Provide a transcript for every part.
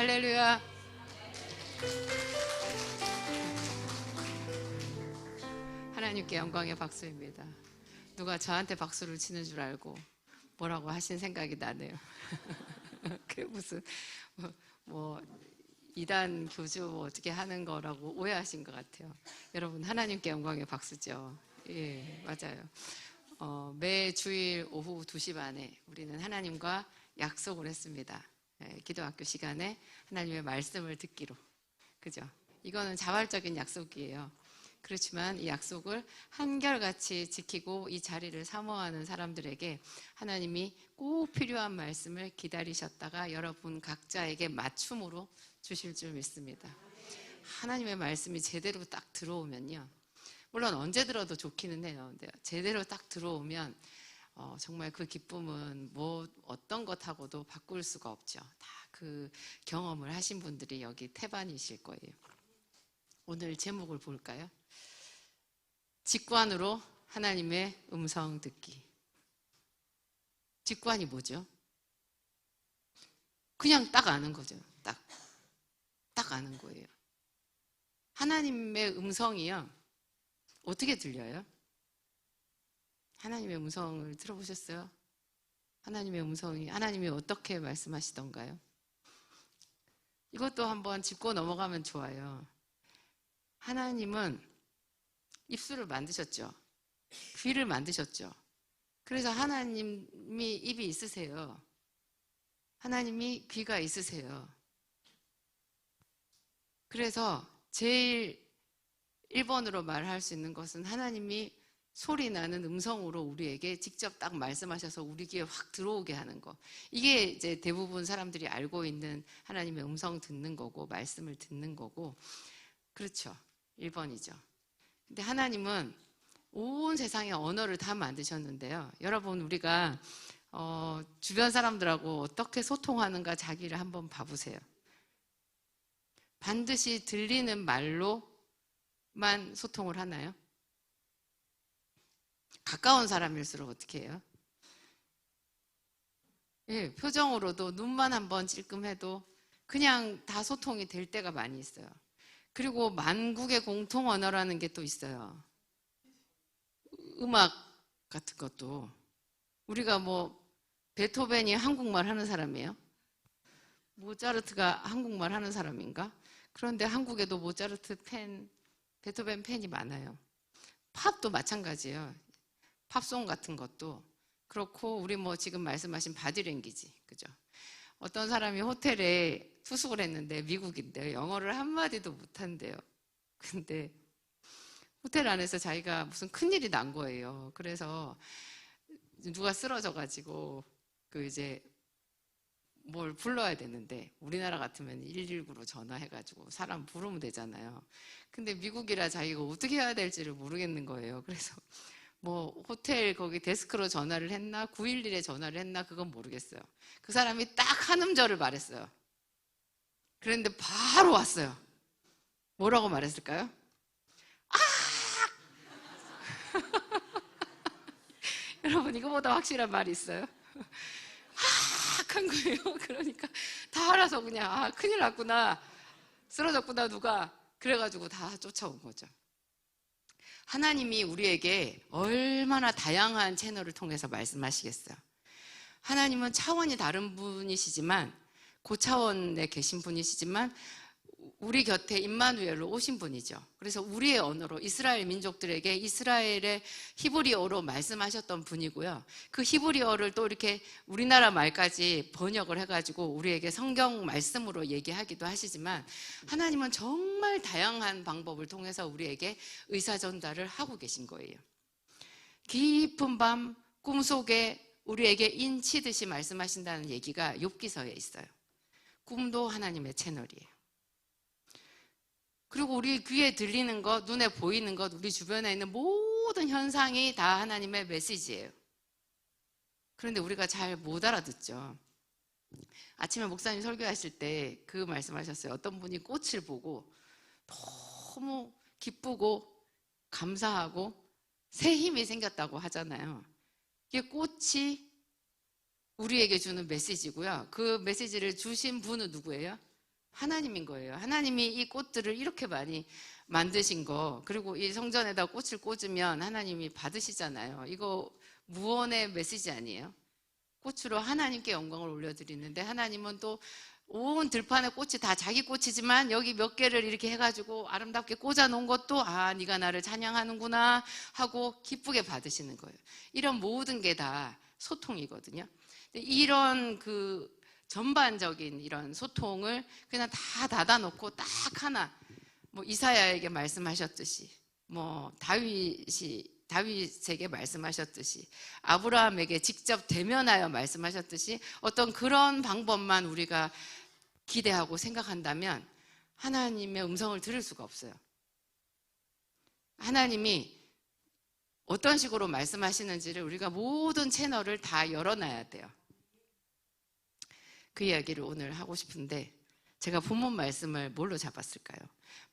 할렐루야. 하나님께 영광의 박수입니다. 누가 저한테 박수를 치는 줄 알고 뭐라고 하신 생각이 나네요. 그게 무슨 뭐 이단 교주 어떻게 하는 거라고 오해하신 것 같아요. 여러분, 하나님께 영광의 박수죠. 예, 맞아요. 매 주일 오후 2시 반에 우리는 하나님과 약속을 했습니다. 예, 기도학교 시간에 하나님의 말씀을 듣기로. 그죠? 이거는 자발적인 약속이에요. 그렇지만 이 약속을 한결같이 지키고 이 자리를 사모하는 사람들에게 하나님이 꼭 필요한 말씀을 기다리셨다가 여러분 각자에게 맞춤으로 주실 줄 믿습니다. 하나님의 말씀이 제대로 딱 들어오면요, 물론 언제 들어도 좋기는 해요. 근데 제대로 딱 들어오면 정말 그 기쁨은 뭐 어떤 것하고도 바꿀 수가 없죠. 다 그 경험을 하신 분들이 여기 태반이실 거예요. 오늘 제목을 볼까요? 직관으로 하나님의 음성 듣기. 직관이 뭐죠? 그냥 딱 아는 거죠. 딱 아는 거예요. 하나님의 음성이요, 어떻게 들려요? 하나님의 음성을 들어보셨어요? 하나님의 음성이, 하나님이 어떻게 말씀하시던가요? 이것도 한번 짚고 넘어가면 좋아요. 하나님은 입술을 만드셨죠. 귀를 만드셨죠. 그래서 하나님이 입이 있으세요. 하나님이 귀가 있으세요. 그래서 제일 1번으로 말할 수 있는 것은 하나님이 소리 나는 음성으로 우리에게 직접 딱 말씀하셔서 우리 귀에 확 들어오게 하는 거. 이게 이제 대부분 사람들이 알고 있는 하나님의 음성 듣는 거고, 말씀을 듣는 거고. 그렇죠. 1번이죠. 근데 하나님은 온 세상의 언어를 다 만드셨는데요. 여러분, 우리가 주변 사람들하고 어떻게 소통하는가 자기를 한번 봐보세요. 반드시 들리는 말로만 소통을 하나요? 가까운 사람일수록 어떻게 해요? 예, 표정으로도 눈만 한번 찔끔해도 그냥 다 소통이 될 때가 많이 있어요. 그리고 만국의 공통 언어라는 게 또 있어요. 음악 같은 것도 우리가 뭐 베토벤이 한국말 하는 사람이에요? 모차르트가 한국말 하는 사람인가? 그런데 한국에도 모차르트 팬, 베토벤 팬이 많아요. 팝도 마찬가지예요. 팝송 같은 것도 그렇고, 우리 뭐 지금 말씀하신 바디랭귀지, 그죠? 어떤 사람이 호텔에 투숙을 했는데 미국인데 영어를 한마디도 못한대요. 근데 호텔 안에서 자기가 무슨 큰일이 난 거예요. 그래서 누가 쓰러져가지고 이제 뭘 불러야 되는데, 우리나라 같으면 119로 전화해가지고 사람 부르면 되잖아요. 근데 미국이라 자기가 어떻게 해야 될지를 모르겠는 거예요. 그래서 뭐 호텔 거기 데스크로 전화를 했나 911에 전화를 했나 그건 모르겠어요. 그 사람이 딱 한 음절을 말했어요. 그런데 바로 왔어요. 뭐라고 말했을까요? 아! 여러분, 이거보다 확실한 말이 있어요? 한 거예요. 그러니까 다 알아서 그냥 큰일 났구나, 쓰러졌구나 누가, 그래가지고 다 쫓아온 거죠. 하나님이 우리에게 얼마나 다양한 채널을 통해서 말씀하시겠어요. 하나님은 차원이 다른 분이시지만, 고차원에 계신 분이시지만 우리 곁에 임마누엘로 오신 분이죠. 그래서 우리의 언어로 이스라엘 민족들에게 이스라엘의 히브리어로 말씀하셨던 분이고요. 그 히브리어를 또 이렇게 우리나라 말까지 번역을 해가지고 우리에게 성경 말씀으로 얘기하기도 하시지만, 하나님은 정말 다양한 방법을 통해서 우리에게 의사전달을 하고 계신 거예요. 깊은 밤 꿈속에 우리에게 인치듯이 말씀하신다는 얘기가 욥기서에 있어요. 꿈도 하나님의 채널이에요. 그리고 우리 귀에 들리는 것, 눈에 보이는 것, 우리 주변에 있는 모든 현상이 다 하나님의 메시지예요. 그런데 우리가 잘 못 알아듣죠. 아침에 목사님 설교하실 때 그 말씀하셨어요. 어떤 분이 꽃을 보고 너무 기쁘고 감사하고 새 힘이 생겼다고 하잖아요. 이게 꽃이 우리에게 주는 메시지고요. 그 메시지를 주신 분은 누구예요? 하나님인 거예요. 하나님이 이 꽃들을 이렇게 많이 만드신 거, 그리고 이 성전에다 꽃을 꽂으면 하나님이 받으시잖아요. 이거 무언의 메시지 아니에요? 꽃으로 하나님께 영광을 올려드리는데, 하나님은 또 온 들판의 꽃이 다 자기 꽃이지만 여기 몇 개를 이렇게 해가지고 아름답게 꽂아 놓은 것도 네가 나를 찬양하는구나 하고 기쁘게 받으시는 거예요. 이런 모든 게 다 소통이거든요. 이런 그 전반적인 이런 소통을 그냥 다 닫아놓고 딱 하나, 뭐 이사야에게 말씀하셨듯이, 뭐 다윗에게 말씀하셨듯이, 아브라함에게 직접 대면하여 말씀하셨듯이 어떤 그런 방법만 우리가 기대하고 생각한다면 하나님의 음성을 들을 수가 없어요. 하나님이 어떤 식으로 말씀하시는지를 우리가 모든 채널을 다 열어놔야 돼요. 그 이야기를 오늘 하고 싶은데, 제가 본문 말씀을 뭘로 잡았을까요?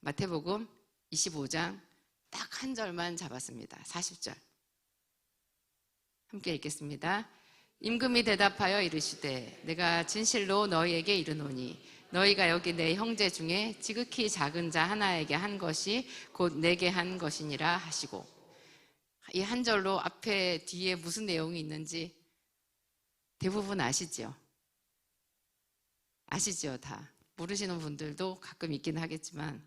마태복음 25장 딱 한 절만 잡았습니다. 40절. 함께 읽겠습니다. 임금이 대답하여 이르시되 내가 진실로 너희에게 이르노니 너희가 여기 내 형제 중에 지극히 작은 자 하나에게 한 것이 곧 내게 한 것이니라 하시고, 이 한 절로 앞에 뒤에 무슨 내용이 있는지 대부분 아시죠? 아시죠? 다 모르시는 분들도 가끔 있긴 하겠지만,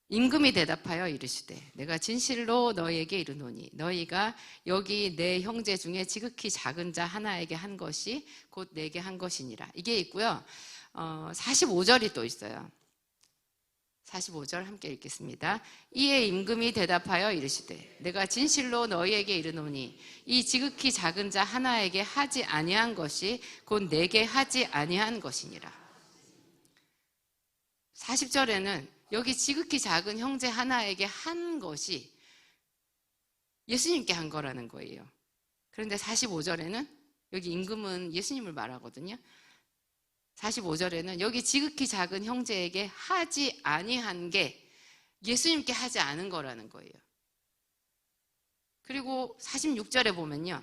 임금이 대답하여 이르시되 내가 진실로 너희에게 이르노니 너희가 여기 내 형제 중에 지극히 작은 자 하나에게 한 것이 곧 내게 한 것이니라. 이게 있고요. 45절이 또 있어요. 45절 함께 읽겠습니다. 이에 임금이 대답하여 이르시되 내가 진실로 너희에게 이르노니 이 지극히 작은 자 하나에게 하지 아니한 것이 곧 내게 하지 아니한 것이니라. 40절에는 여기 지극히 작은 형제 하나에게 한 것이 예수님께 한 거라는 거예요. 그런데 45절에는 여기 임금은 예수님을 말하거든요. 45절에는 여기 지극히 작은 형제에게 하지 아니한 게 예수님께 하지 않은 거라는 거예요. 그리고 46절에 보면요,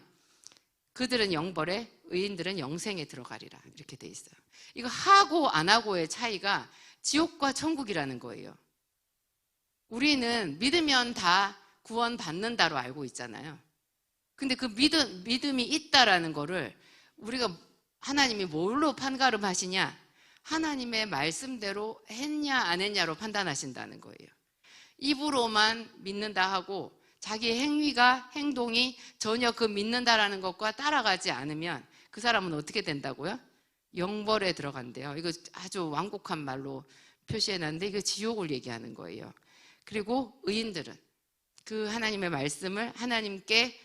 그들은 영벌에 의인들은 영생에 들어가리라 이렇게 돼 있어요. 이거 하고 안 하고의 차이가 지옥과 천국이라는 거예요. 우리는 믿으면 다 구원받는다로 알고 있잖아요. 근데 그 믿음이 있다라는 거를 우리가 하나님이 뭘로 판가름하시냐? 하나님의 말씀대로 했냐 안 했냐로 판단하신다는 거예요. 입으로만 믿는다 하고 자기 행동이 전혀 그 믿는다라는 것과 따라가지 않으면 그 사람은 어떻게 된다고요? 영벌에 들어간대요. 이거 아주 완곡한 말로 표시해놨는데 이거 지옥을 얘기하는 거예요. 그리고 의인들은 그 하나님의 말씀을 하나님께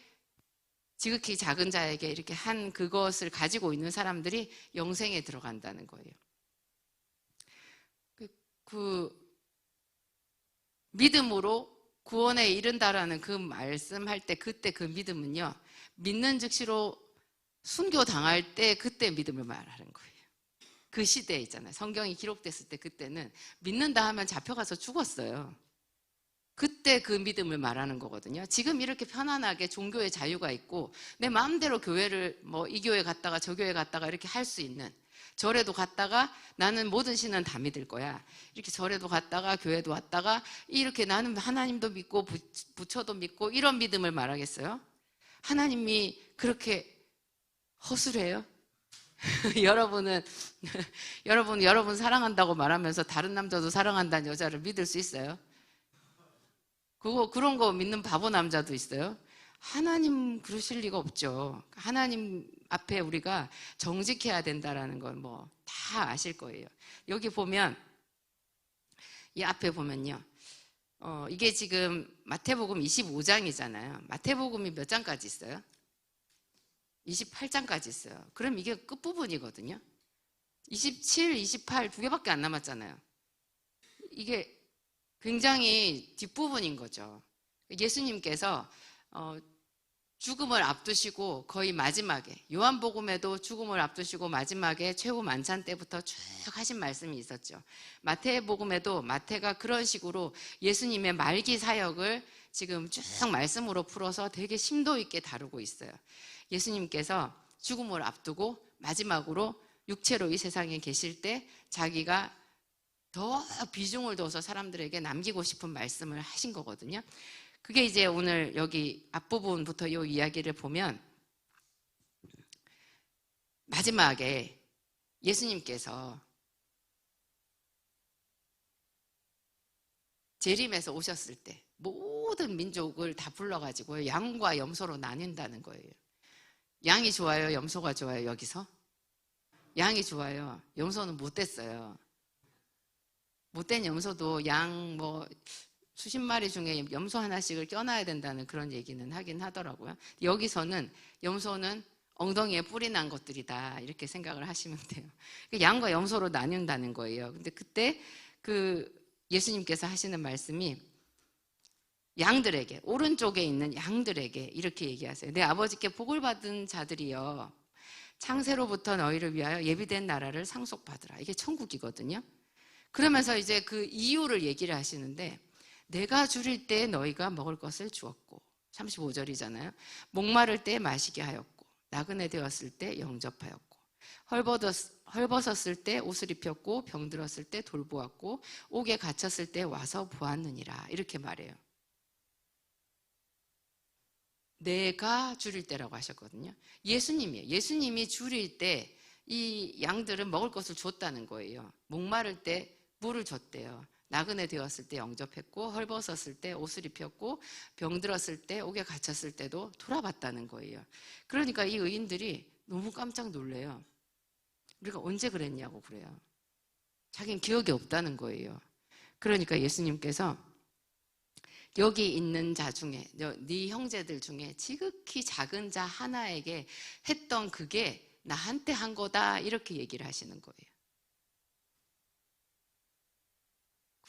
지극히 작은 자에게 이렇게 한 그것을 가지고 있는 사람들이 영생에 들어간다는 거예요. 그 믿음으로 구원에 이른다라는 그 말씀할 때 그때 그 믿음은요, 믿는 즉시로 순교당할 때 그때 믿음을 말하는 거예요. 그 시대에 있잖아요. 성경이 기록됐을 때 그때는 믿는다 하면 잡혀가서 죽었어요. 그때 그 믿음을 말하는 거거든요. 지금 이렇게 편안하게 종교의 자유가 있고 내 마음대로 교회를 뭐 이 교회 갔다가 저 교회 갔다가 이렇게 할 수 있는, 절에도 갔다가 나는 모든 신은 다 믿을 거야, 이렇게 절에도 갔다가 교회도 왔다가 이렇게 나는 하나님도 믿고 부처도 믿고 이런 믿음을 말하겠어요? 하나님이 그렇게 허술해요? 여러분 사랑한다고 말하면서 다른 남자도 사랑한다는 여자를 믿을 수 있어요? 그런 거 믿는 바보 남자도 있어요? 하나님 그러실 리가 없죠. 하나님 앞에 우리가 정직해야 된다라는 건 뭐 다 아실 거예요. 여기 보면, 이 앞에 보면요, 이게 지금 마태복음 25장이잖아요. 마태복음이 몇 장까지 있어요? 28장까지 있어요. 그럼 이게 끝부분이거든요. 27, 28 두 개밖에 안 남았잖아요. 이게 굉장히 뒷부분인 거죠. 예수님께서 죽음을 앞두시고 거의 마지막에, 요한복음에도 죽음을 앞두시고 마지막에 최후 만찬 때부터 쭉 하신 말씀이 있었죠. 마태복음에도 마태가 그런 식으로 예수님의 말기 사역을 지금 쭉 말씀으로 풀어서 되게 심도 있게 다루고 있어요. 예수님께서 죽음을 앞두고 마지막으로 육체로 이 세상에 계실 때 자기가 더 비중을 둬서 사람들에게 남기고 싶은 말씀을 하신 거거든요. 그게 이제 오늘 여기 앞부분부터 이 이야기를 보면 마지막에 예수님께서 재림에서 오셨을 때 모든 민족을 다 불러가지고 양과 염소로 나뉜다는 거예요. 양이 좋아요? 염소가 좋아요? 여기서? 양이 좋아요. 염소는 못됐어요. 못된 염소도 양 수십 마리 중에 염소 하나씩을 껴놔야 된다는 그런 얘기는 하긴 하더라고요. 여기서는 염소는 엉덩이에 뿔이 난 것들이다 이렇게 생각을 하시면 돼요. 양과 염소로 나뉜다는 거예요. 근데 그때 예수님께서 하시는 말씀이 양들에게, 오른쪽에 있는 양들에게 이렇게 얘기하세요. 내 아버지께 복을 받은 자들이여, 창세로부터 너희를 위하여 예비된 나라를 상속받으라. 이게 천국이거든요. 그러면서 이제 그 이유를 얘기를 하시는데, 내가 줄일 때 너희가 먹을 것을 주었고, 35절이잖아요. 목마를 때 마시게 하였고, 나그네 되었을 때 영접하였고, 헐벗었을 때 옷을 입혔고, 병들었을 때 돌보았고, 옥에 갇혔을 때 와서 보았느니라. 이렇게 말해요. 내가 줄일 때라고 하셨거든요. 예수님이에요. 예수님이 줄일 때 이 양들은 먹을 것을 줬다는 거예요. 목마를 때 물을 줬대요. 나그네 되었을 때 영접했고, 헐벗었을 때 옷을 입혔고, 병들었을 때 옥에 갇혔을 때도 돌아봤다는 거예요. 그러니까 이 의인들이 너무 깜짝 놀래요. 우리가 언제 그랬냐고 그래요. 자기는 기억이 없다는 거예요. 그러니까 예수님께서 여기 있는 자 중에, 네 형제들 중에 지극히 작은 자 하나에게 했던 그게 나한테 한 거다 이렇게 얘기를 하시는 거예요.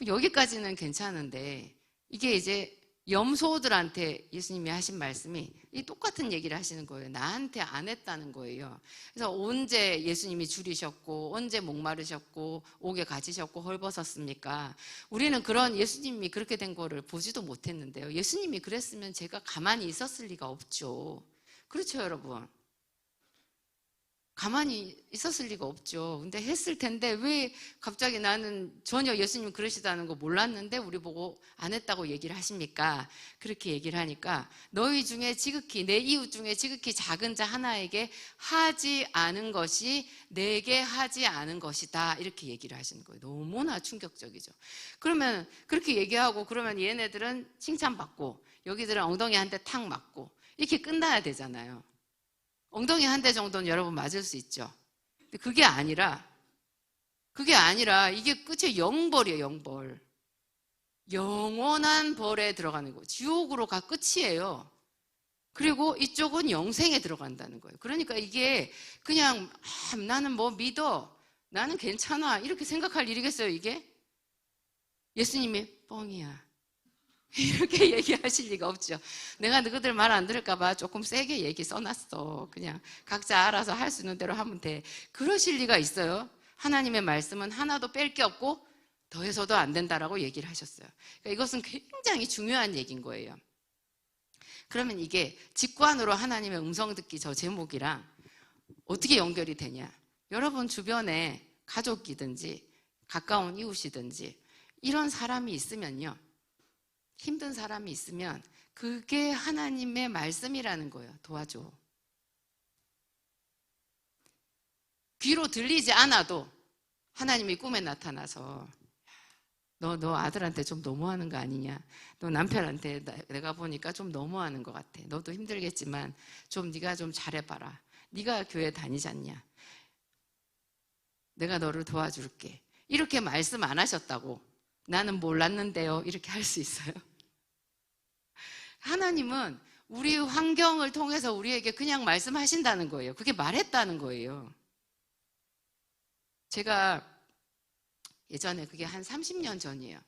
여기까지는 괜찮은데 이게 이제 염소들한테 예수님이 하신 말씀이 이 똑같은 얘기를 하시는 거예요. 나한테 안 했다는 거예요. 그래서 언제 예수님이 줄이셨고 언제 목마르셨고 옥에 갇히셨고 헐벗었습니까? 우리는 그런 예수님이 그렇게 된 거를 보지도 못했는데요. 예수님이 그랬으면 제가 가만히 있었을 리가 없죠. 그렇죠, 여러분? 가만히 있었을 리가 없죠. 근데 했을 텐데 왜 갑자기 나는 전혀 예수님 그러시다는 거 몰랐는데 우리 보고 안 했다고 얘기를 하십니까? 그렇게 얘기를 하니까 너희 중에 지극히, 내 이웃 중에 지극히 작은 자 하나에게 하지 않은 것이 내게 하지 않은 것이다 이렇게 얘기를 하시는 거예요. 너무나 충격적이죠. 그러면 그렇게 얘기하고 그러면 얘네들은 칭찬받고 여기들은 엉덩이 한 대 탁 맞고 이렇게 끝나야 되잖아요. 엉덩이 한 대 정도는 여러분 맞을 수 있죠. 근데 그게 아니라 이게 끝이 영벌이에요. 영벌. 영원한 벌에 들어가는 거예요. 지옥으로 가 끝이에요. 그리고 이쪽은 영생에 들어간다는 거예요. 그러니까 이게 그냥 나는 뭐 믿어, 나는 괜찮아 이렇게 생각할 일이겠어요 이게? 예수님이 뻥이야 이렇게 얘기하실 리가 없죠. 내가 너희들 말 안 들을까 봐 조금 세게 얘기 써놨어. 그냥 각자 알아서 할 수 있는 대로 하면 돼. 그러실 리가 있어요? 하나님의 말씀은 하나도 뺄 게 없고 더해서도 안 된다라고 얘기를 하셨어요. 그러니까 이것은 굉장히 중요한 얘기인 거예요. 그러면 이게 직관으로 하나님의 음성 듣기 저 제목이랑 어떻게 연결이 되냐? 여러분 주변에 가족이든지 가까운 이웃이든지 이런 사람이 있으면요, 힘든 사람이 있으면 그게 하나님의 말씀이라는 거예요. 도와줘. 귀로 들리지 않아도 하나님이 꿈에 나타나서 너 아들한테 좀 너무하는 거 아니냐? 너 남편한테 내가 보니까 좀 너무하는 것 같아. 너도 힘들겠지만 좀 네가 좀 잘해봐라. 네가 교회 다니지 않냐? 내가 너를 도와줄게. 이렇게 말씀 안 하셨다고 나는 몰랐는데요 이렇게 할 수 있어요? 하나님은 우리 환경을 통해서 우리에게 그냥 말씀하신다는 거예요. 그게 말했다는 거예요. 제가 예전에 그게 한 30년 전이에요.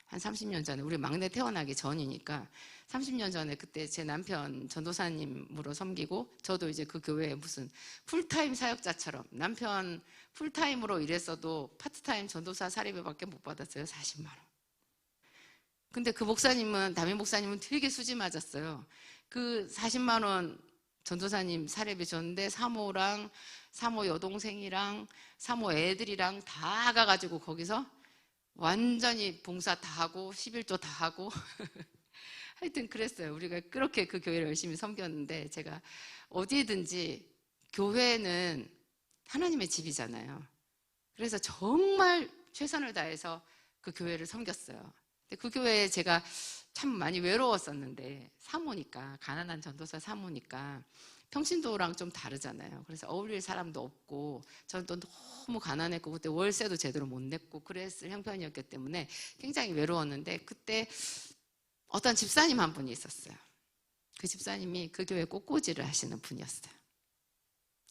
한 30년 전에 우리 막내 태어나기 전이니까 30년 전에 그때 제 남편 전도사님으로 섬기고 저도 이제 그 교회에 무슨 풀타임 사역자처럼 남편 풀타임으로 일했어도 파트타임 전도사 사립비밖에 못 받았어요. 40만 원. 근데 그 목사님은, 담임 목사님은 되게 수지 맞았어요. 그 40만 원 전도사님 사례비 줬는데 사모랑 사모 여동생이랑 사모 애들이랑 다 가가지고 거기서 완전히 봉사 다 하고 11조 다 하고 하여튼 그랬어요. 우리가 그렇게 그 교회를 열심히 섬겼는데, 제가 어디든지 교회는 하나님의 집이잖아요. 그래서 정말 최선을 다해서 그 교회를 섬겼어요. 근데 그 교회에 제가 참 많이 외로웠었는데, 사모니까, 가난한 전도사 사모니까 평신도랑 좀 다르잖아요. 그래서 어울릴 사람도 없고, 저는 또 너무 가난했고, 그때 월세도 제대로 못 냈고 그랬을 형편이었기 때문에 굉장히 외로웠는데, 그때 어떤 집사님 한 분이 있었어요. 그 집사님이 그 교회 꽃꽂이를 하시는 분이었어요.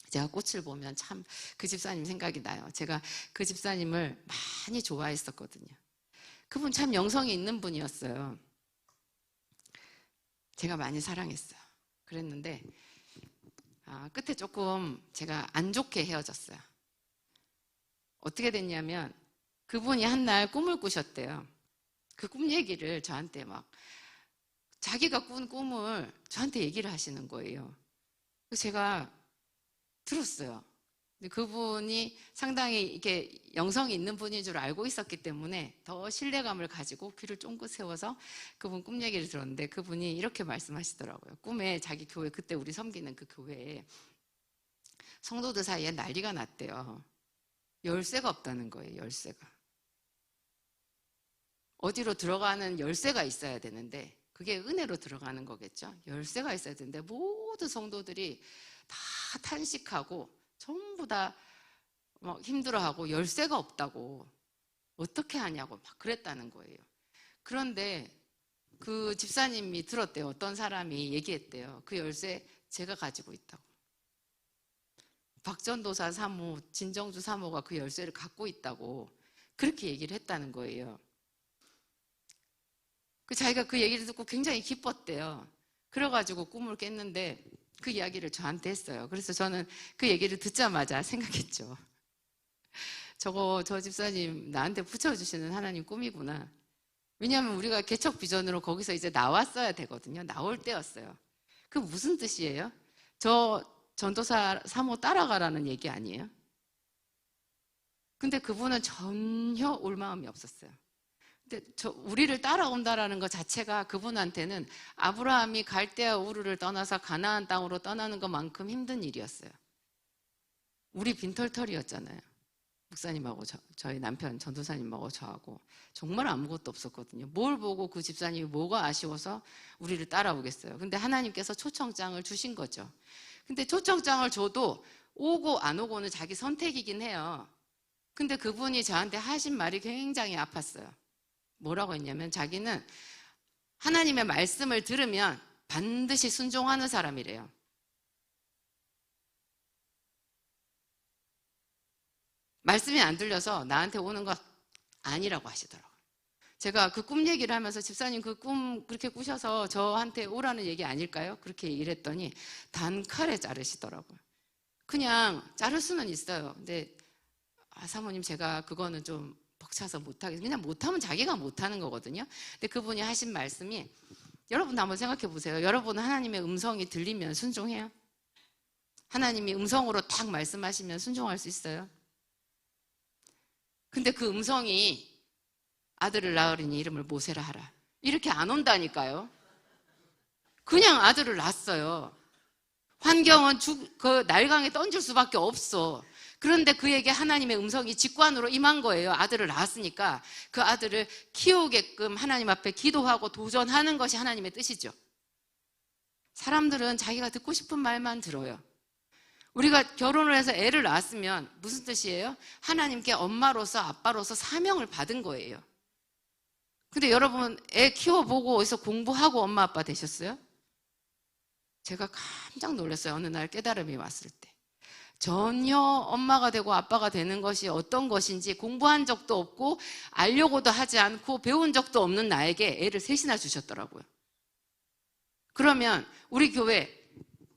제가 꽃을 보면 참 그 집사님 생각이 나요. 제가 그 집사님을 많이 좋아했었거든요. 그분 참 영성이 있는 분이었어요. 제가 많이 사랑했어요. 그랬는데 끝에 조금 제가 안 좋게 헤어졌어요. 어떻게 됐냐면, 그분이 한날 꿈을 꾸셨대요. 그 꿈 얘기를 저한테 막, 자기가 꾼 꿈을 저한테 얘기를 하시는 거예요. 그래서 제가 들었어요. 근데 그분이 상당히 이렇게 영성이 있는 분인 줄 알고 있었기 때문에 더 신뢰감을 가지고 귀를 쫑긋 세워서 그분 꿈 얘기를 들었는데, 그분이 이렇게 말씀하시더라고요. 꿈에 자기 교회, 그때 우리 섬기는 그 교회에 성도들 사이에 난리가 났대요. 열쇠가 없다는 거예요. 열쇠가. 어디로 들어가는 열쇠가 있어야 되는데, 그게 은혜로 들어가는 거겠죠. 열쇠가 있어야 되는데 모든 성도들이 다 탄식하고 전부 다 막 힘들어하고 열쇠가 없다고, 어떻게 하냐고 막 그랬다는 거예요. 그런데 그 집사님이 들었대요. 어떤 사람이 얘기했대요. 그 열쇠 제가 가지고 있다고. 박전도사 사모, 진정주 사모가 그 열쇠를 갖고 있다고 그렇게 얘기를 했다는 거예요. 자기가 그 얘기를 듣고 굉장히 기뻤대요. 그래가지고 꿈을 깼는데 그 이야기를 저한테 했어요. 그래서 저는 그 얘기를 듣자마자 생각했죠. 저 집사님 나한테 붙여주시는 하나님 꿈이구나. 왜냐하면 우리가 개척 비전으로 거기서 이제 나왔어야 되거든요. 나올 때였어요. 그 무슨 뜻이에요? 저 전도사 사모 따라가라는 얘기 아니에요? 근데 그분은 전혀 올 마음이 없었어요. 근데 우리를 따라온다라는 것 자체가 그분한테는 아브라함이 갈대아 우르를 떠나서 가나안 땅으로 떠나는 것만큼 힘든 일이었어요. 우리 빈털털이었잖아요. 목사님하고 저희 남편 전도사님하고 저하고 정말 아무것도 없었거든요. 뭘 보고 그 집사님이 뭐가 아쉬워서 우리를 따라오겠어요. 근데 하나님께서 초청장을 주신 거죠. 근데 초청장을 줘도 오고 안 오고는 자기 선택이긴 해요. 근데 그분이 저한테 하신 말이 굉장히 아팠어요. 뭐라고 했냐면, 자기는 하나님의 말씀을 들으면 반드시 순종하는 사람이래요. 말씀이 안 들려서 나한테 오는 거 아니라고 하시더라고요. 제가 그 꿈 얘기를 하면서, 집사님 그 꿈 그렇게 꾸셔서 저한테 오라는 얘기 아닐까요? 그렇게 얘기를 했더니 단칼에 자르시더라고요. 그냥 자를 수는 있어요. 근데 사모님 제가 그거는 좀 벅차서 못하겠어요. 그냥 못하면 자기가 못하는 거거든요. 근데 그분이 하신 말씀이, 여러분 한번 생각해 보세요. 여러분은 하나님의 음성이 들리면 순종해요? 하나님이 음성으로 딱 말씀하시면 순종할 수 있어요? 근데 그 음성이 아들을 낳으리니 이름을 모세라 하라, 이렇게 안 온다니까요. 그냥 아들을 낳았어요. 환경은 그 날강에 던질 수밖에 없어. 그런데 그에게 하나님의 음성이 직관으로 임한 거예요. 아들을 낳았으니까 그 아들을 키우게끔 하나님 앞에 기도하고 도전하는 것이 하나님의 뜻이죠. 사람들은 자기가 듣고 싶은 말만 들어요. 우리가 결혼을 해서 애를 낳았으면 무슨 뜻이에요? 하나님께 엄마로서 아빠로서 사명을 받은 거예요. 근데 여러분 애 키워보고 어디서 공부하고 엄마 아빠 되셨어요? 제가 깜짝 놀랐어요. 어느 날 깨달음이 왔을 때. 전혀 엄마가 되고 아빠가 되는 것이 어떤 것인지 공부한 적도 없고 알려고도 하지 않고 배운 적도 없는 나에게 애를 셋이나 주셨더라고요. 그러면 우리 교회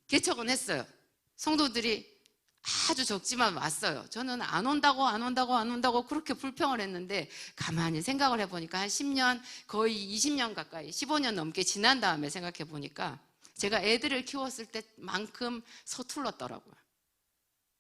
개척은 했어요. 성도들이 아주 적지만 왔어요. 저는 안 온다고 그렇게 불평을 했는데, 가만히 생각을 해보니까 한 10년, 거의 20년 가까이, 15년 넘게 지난 다음에 생각해 보니까 제가 애들을 키웠을 때만큼 서툴렀더라고요.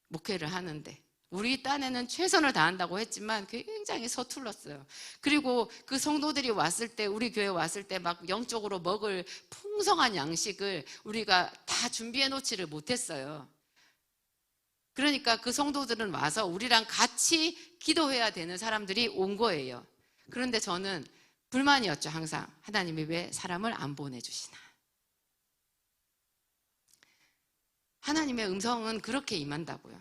목회를 하는데 우리 딴에는 최선을 다한다고 했지만 굉장히 서툴렀어요. 그리고 그 성도들이 왔을 때, 우리 교회 왔을 때 막 영적으로 먹을 풍성한 양식을 우리가 다 준비해 놓지를 못했어요. 그러니까 그 성도들은 와서 우리랑 같이 기도해야 되는 사람들이 온 거예요. 그런데 저는 불만이었죠. 항상 하나님이 왜 사람을 안 보내주시나. 하나님의 음성은 그렇게 임한다고요.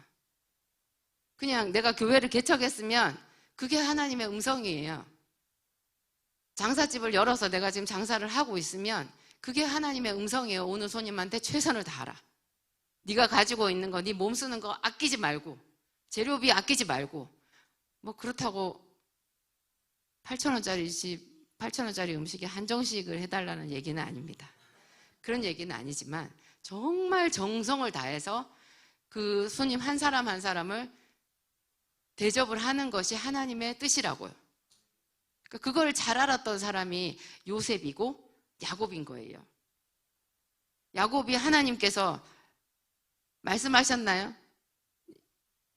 그냥 내가 교회를 개척했으면 그게 하나님의 음성이에요. 장사집을 열어서 내가 지금 장사를 하고 있으면 그게 하나님의 음성이에요. 오는 손님한테 최선을 다하라. 네가 가지고 있는 거, 네 몸 쓰는 거 아끼지 말고, 재료비 아끼지 말고. 뭐 그렇다고 8,000원짜리 집, 8,000원짜리 음식에 한정식을 해달라는 얘기는 아닙니다. 그런 얘기는 아니지만 정말 정성을 다해서 그 손님 한 사람 한 사람을 대접을 하는 것이 하나님의 뜻이라고요. 그러니까 그걸 잘 알았던 사람이 요셉이고 야곱인 거예요. 야곱이 하나님께서 말씀하셨나요?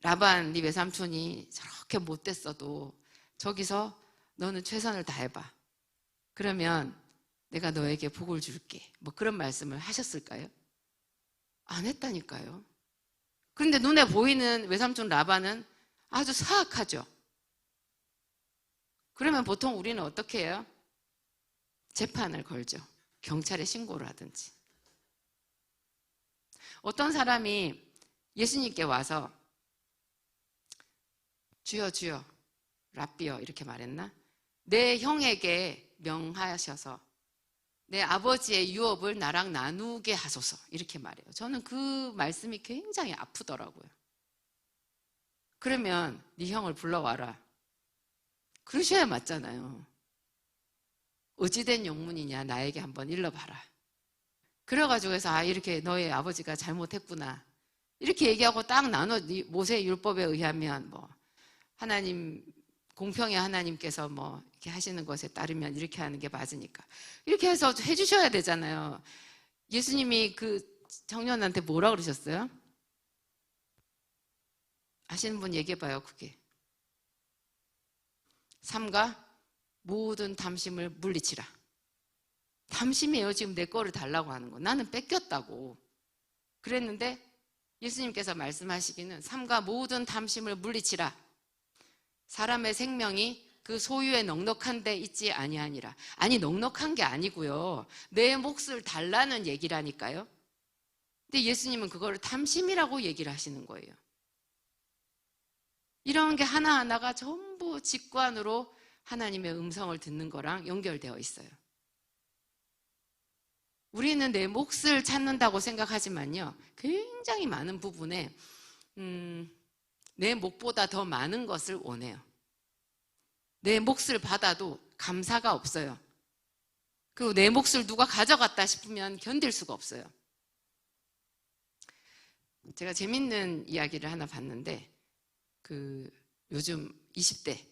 라반 네 외삼촌이 저렇게 못됐어도 저기서 너는 최선을 다해봐. 그러면 내가 너에게 복을 줄게. 뭐 그런 말씀을 하셨을까요? 안 했다니까요. 그런데 눈에 보이는 외삼촌 라반은 아주 사악하죠. 그러면 보통 우리는 어떻게 해요? 재판을 걸죠. 경찰에 신고를 하든지. 어떤 사람이 예수님께 와서 주여 주여 랍비여 이렇게 말했나? 내 형에게 명하셔서 내 아버지의 유업을 나랑 나누게 하소서 이렇게 말해요. 저는 그 말씀이 굉장히 아프더라고요. 그러면 네 형을 불러와라. 그러셔야 맞잖아요. 어찌된 용문이냐 나에게 한번 일러봐라. 그래가지고 해서 아 이렇게 너의 아버지가 잘못했구나 이렇게 얘기하고 딱 나눠. 모세 율법에 의하면 뭐 하나님 공평의 하나님께서 뭐 이렇게 하시는 것에 따르면 이렇게 하는 게 맞으니까 이렇게 해서 해주셔야 되잖아요. 예수님이 그 청년한테 뭐라 그러셨어요? 아시는 분 얘기해봐요. 그게 삼가 모든 탐심을 물리치라. 탐심이에요. 지금 내 거를 달라고 하는 거. 나는 뺏겼다고 그랬는데 예수님께서 말씀하시기는 삼가 모든 탐심을 물리치라. 사람의 생명이 그 소유에 넉넉한 데 있지 아니하니라. 아니 넉넉한 게 아니고요. 내 몫을 달라는 얘기라니까요. 근데 예수님은 그거를 탐심이라고 얘기를 하시는 거예요. 이런 게 하나하나가 전부 직관으로 하나님의 음성을 듣는 거랑 연결되어 있어요. 우리는 내 몫을 찾는다고 생각하지만요. 굉장히 많은 부분에 내 몫보다 더 많은 것을 원해요. 내 몫을 받아도 감사가 없어요. 그리고 내 몫을 누가 가져갔다 싶으면 견딜 수가 없어요. 제가 재밌는 이야기를 하나 봤는데 요즘 20대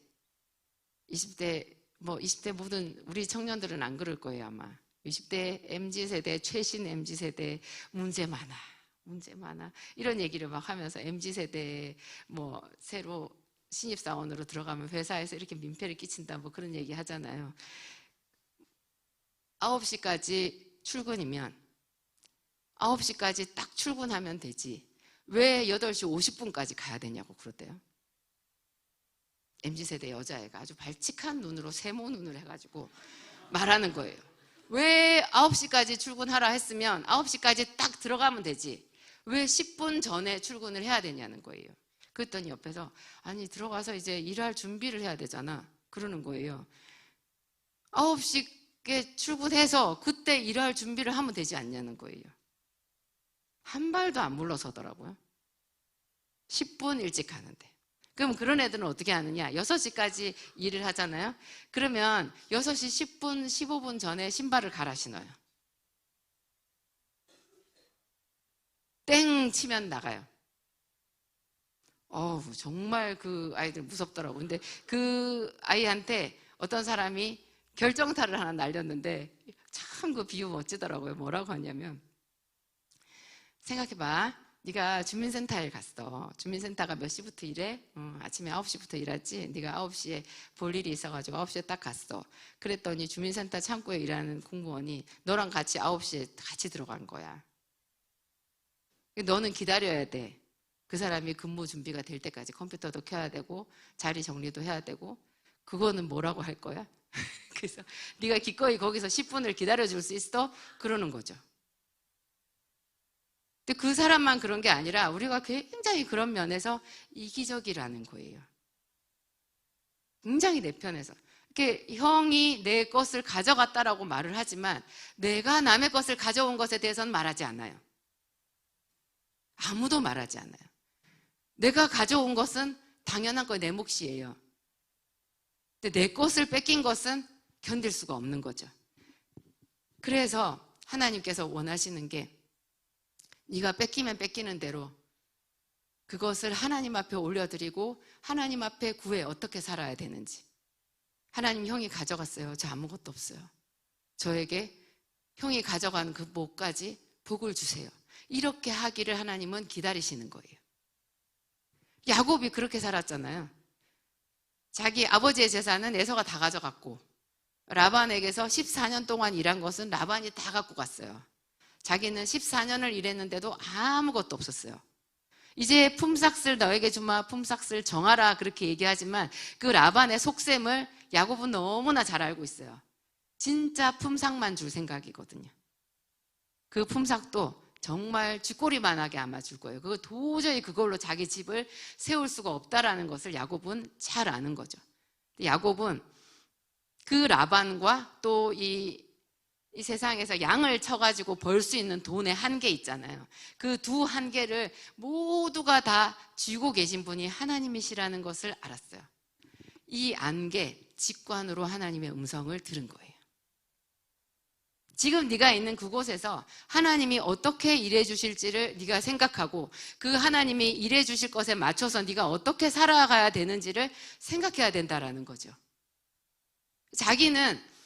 모든 우리 청년들은 안 그럴 거예요 아마. 20대 MZ세대, 최신 MZ세대 문제 많아 이런 얘기를 막 하면서 MZ세대 뭐 새로 신입사원으로 들어가면 회사에서 이렇게 민폐를 끼친다 뭐 그런 얘기 하잖아요. 9시까지 출근이면 9시까지 딱 출근하면 되지 왜 8시 50분까지 가야 되냐고 그러대요. MZ세대 여자애가 아주 발칙한 눈으로 세모 눈을 해가지고 말하는 거예요. 왜 9시까지 출근하라 했으면 9시까지 딱 들어가면 되지 왜 10분 전에 출근을 해야 되냐는 거예요. 그랬더니 옆에서 아니 들어가서 이제 일할 준비를 해야 되잖아 그러는 거예요. 9시에 출근해서 그때 일할 준비를 하면 되지 않냐는 거예요. 한 발도 안 물러서더라고요. 10분 일찍 가는데. 그럼 그런 애들은 어떻게 하느냐? 6시까지 일을 하잖아요. 그러면 6시 10분, 15분 전에 신발을 갈아 신어요. 땡 치면 나가요. 정말 그 아이들 무섭더라고요. 근데 그 아이한테 어떤 사람이 결정타를 하나 날렸는데 참 그 비유 멋지더라고요. 뭐라고 하냐면 생각해봐. 네가 주민센터에 갔어. 주민센터가 몇 시부터 일해? 아침에 9시부터 일하지? 네가 9시에 볼 일이 있어가지고 9시에 딱 갔어. 그랬더니 주민센터 창구에 일하는 공무원이 너랑 같이 9시에 같이 들어간 거야. 너는 기다려야 돼. 그 사람이 근무 준비가 될 때까지 컴퓨터도 켜야 되고 자리 정리도 해야 되고. 그거는 뭐라고 할 거야? 그래서 네가 기꺼이 거기서 10분을 기다려줄 수 있어? 그러는 거죠. 근데 그 사람만 그런 게 아니라 우리가 굉장히 그런 면에서 이기적이라는 거예요. 굉장히 내 편에서. 이렇게 형이 내 것을 가져갔다라고 말을 하지만 내가 남의 것을 가져온 것에 대해서는 말하지 않아요. 아무도 말하지 않아요. 내가 가져온 것은 당연한 거예요. 내 몫이에요. 근데 내 것을 뺏긴 것은 견딜 수가 없는 거죠. 그래서 하나님께서 원하시는 게 네가 뺏기면 뺏기는 대로 그것을 하나님 앞에 올려드리고 하나님 앞에 구해 어떻게 살아야 되는지. 하나님, 형이 가져갔어요. 저 아무것도 없어요. 저에게 형이 가져간 그 몫까지 복을 주세요. 이렇게 하기를 하나님은 기다리시는 거예요. 야곱이 그렇게 살았잖아요. 자기 아버지의 재산은 에서가 다 가져갔고 라반에게서 14년 동안 일한 것은 라반이 다 갖고 갔어요. 자기는 14년을 일했는데도 아무것도 없었어요. 이제 품삯을 너에게 주마, 품삯을 정하라 그렇게 얘기하지만 그 라반의 속셈을 야곱은 너무나 잘 알고 있어요. 진짜 품삯만 줄 생각이거든요. 그 품삯도 정말 쥐꼬리만하게 아마 줄 거예요. 그거 도저히 그걸로 자기 집을 세울 수가 없다라는 것을 야곱은 잘 아는 거죠. 야곱은 그 라반과 또 이 세상에서 양을 쳐가지고 벌 수 있는 돈의 한계 있잖아요. 그 두 한계를 모두가 다 쥐고 계신 분이 하나님이시라는 것을 알았어요. 이 안개, 직관으로 하나님의 음성을 들은 거예요. 지금 네가 있는 그곳에서 하나님이 어떻게 일해 주실지를 네가 생각하고 그 하나님이 일해 주실 것에 맞춰서 네가 어떻게 살아가야 되는지를 생각해야 된다라는 거죠. 자기는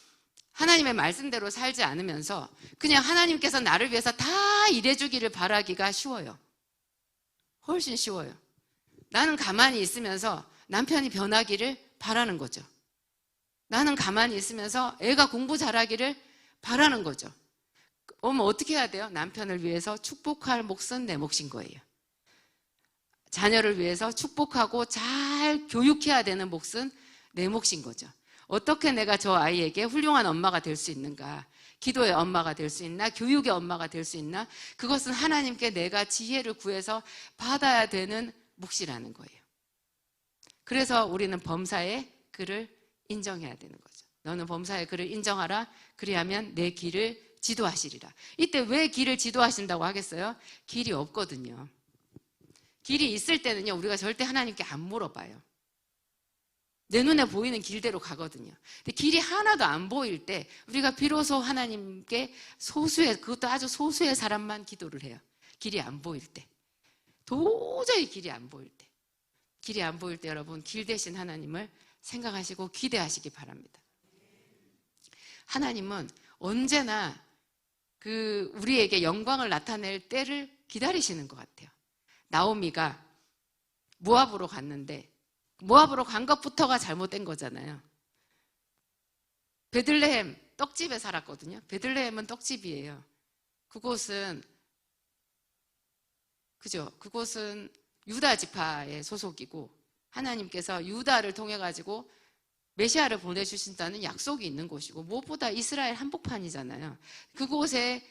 하나님의 말씀대로 살지 않으면서 그냥 하나님께서 나를 위해서 다 일해 주기를 바라기가 쉬워요. 훨씬 쉬워요. 나는 가만히 있으면서 남편이 변하기를 바라는 거죠. 나는 가만히 있으면서 애가 공부 잘하기를 바라는 거죠. 그럼 어떻게 해야 돼요? 남편을 위해서 축복할 몫은 내 몫인 거예요. 자녀를 위해서 축복하고 잘 교육해야 되는 몫은 내 몫인 거죠. 어떻게 내가 저 아이에게 훌륭한 엄마가 될 수 있는가? 기도의 엄마가 될 수 있나? 교육의 엄마가 될 수 있나? 그것은 하나님께 내가 지혜를 구해서 받아야 되는 몫이라는 거예요. 그래서 우리는 범사의 그를 인정해야 되는 거죠. 너는 범사의 그를 인정하라. 그리하면 내 길을 지도하시리라. 이때 왜 길을 지도하신다고 하겠어요? 길이 없거든요. 길이 있을 때는요, 우리가 절대 하나님께 안 물어봐요. 내 눈에 보이는 길대로 가거든요. 근데 길이 하나도 안 보일 때 우리가 비로소 하나님께 그것도 아주 소수의 사람만 기도를 해요. 길이 안 보일 때. 도저히 길이 안 보일 때. 길이 안 보일 때 여러분, 길 대신 하나님을 생각하시고 기대하시기 바랍니다. 하나님은 언제나 우리에게 영광을 나타낼 때를 기다리시는 것 같아요. 나오미가 모압으로 갔는데 모압으로 간 것부터가 잘못된 거잖아요. 베들레헴 떡집에 살았거든요. 베들레헴은 떡집이에요. 그곳은 유다 지파의 소속이고 하나님께서 유다를 통해 가지고 메시아를 보내주신다는 약속이 있는 곳이고 무엇보다 이스라엘 한복판이잖아요. 그곳에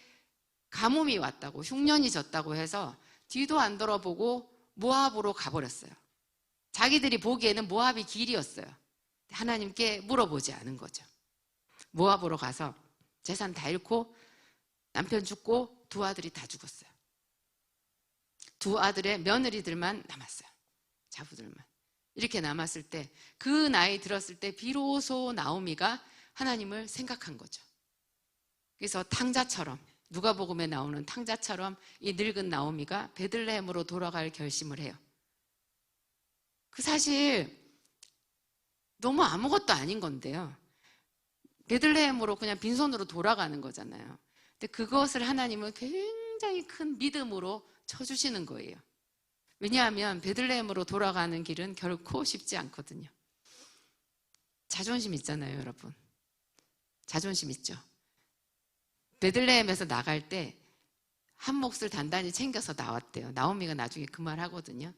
가뭄이 왔다고 흉년이 졌다고 해서 뒤도 안 돌아보고 모압으로 가버렸어요. 자기들이 보기에는 모압이 길이었어요. 하나님께 물어보지 않은 거죠. 모압으로 가서 재산 다 잃고 남편 죽고 두 아들이 다 죽었어요. 두 아들의 며느리들만 남았어요. 자부들만. 이렇게 남았을 때 그 나이 들었을 때 비로소 나오미가 하나님을 생각한 거죠. 그래서 탕자처럼 누가복음에 나오는 탕자처럼 이 늙은 나오미가 베들레헴으로 돌아갈 결심을 해요. 사실 너무 아무것도 아닌 건데요. 베들레헴으로 그냥 빈손으로 돌아가는 거잖아요. 근데 그것을 하나님은 굉장히 큰 믿음으로 쳐주시는 거예요. 왜냐하면 베들레헴으로 돌아가는 길은 결코 쉽지 않거든요. 자존심 있잖아요, 여러분. 자존심 있죠. 베들레헴에서 나갈 때 한 몫을 단단히 챙겨서 나왔대요. 나오미가 나중에 그 말 하거든요.